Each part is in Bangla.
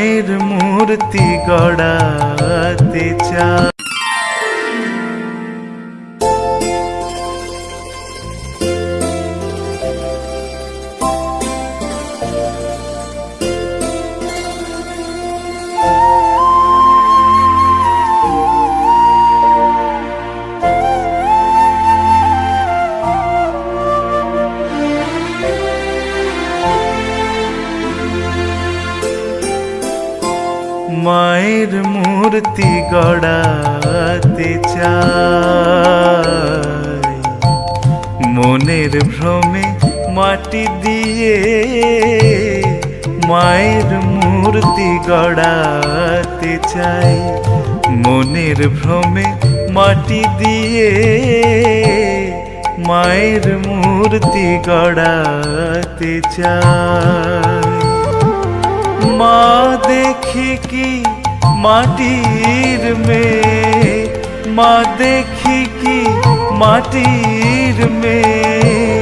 মায়ের মূর্তি গড়াতে চাই। মায়ের মূর্তি গড়াতে চাই, মনের ভ্রমে মাটি দিয়ে মায়ের মূর্তি গড়াতে চাই, মনের ভ্রমে মাটি দিয়ে মায়ের মূর্তি গড়াতে চাই। মা দেখি কি মাটির মেয়ে, মা দেখি কি মাটির মেয়ে,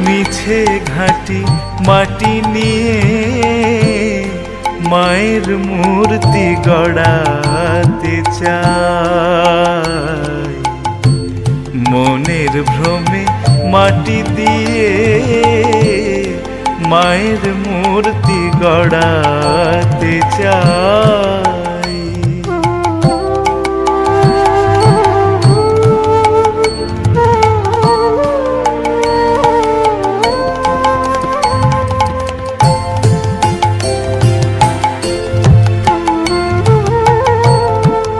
মিছে ঘাটি মাটি নিয়ে মায়ের মূর্তি গড়াতে চাই, মনের ভ্রমে মাটি দিয়ে মায়ের মূর্তি গড়াতে চাই।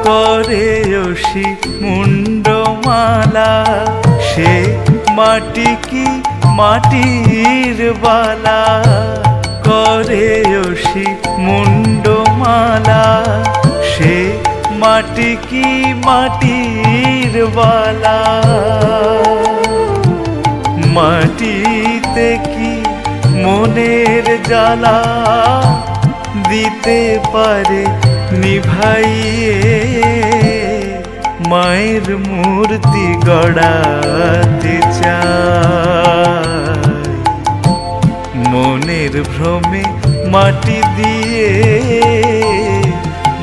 করে অসি মুন্ডমালা, সে মাটি কি মাটির বালা, করে অসি মুন্ডমালা, সে মাটি কি মাটির বালা, মাটিতে কি মনের জ্বালা দিতে পারে নিভাইয়ে মায়ের মূর্তি গড়াতে চাই, মনের ভ্রমে মাটি দিয়ে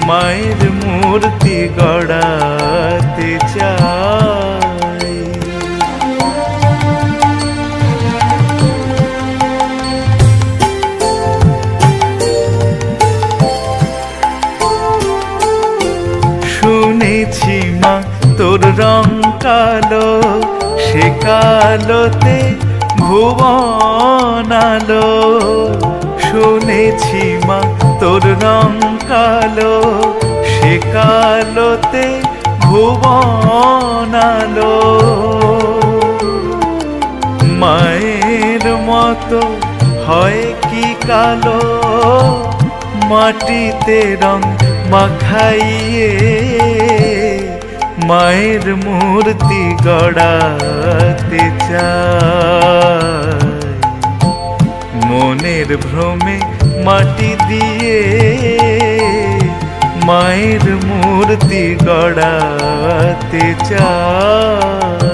মায়ের মূর্তি গড়াতে চাই। শুনেছি মা তোর রং কালো, সে কালোতে ভুবন আলো, শুনেছি মা তোর রং কালো, সে কালোতে ভুবন আলো, মায়ের মতো হয় কি কালো, মাটিতে রং মাখাইয়ে মায়ের মূর্তি গড়াতে চাই, মনের ভ্রমে মাটি দিয়ে মায়ের মূর্তি গড়াতে চাই।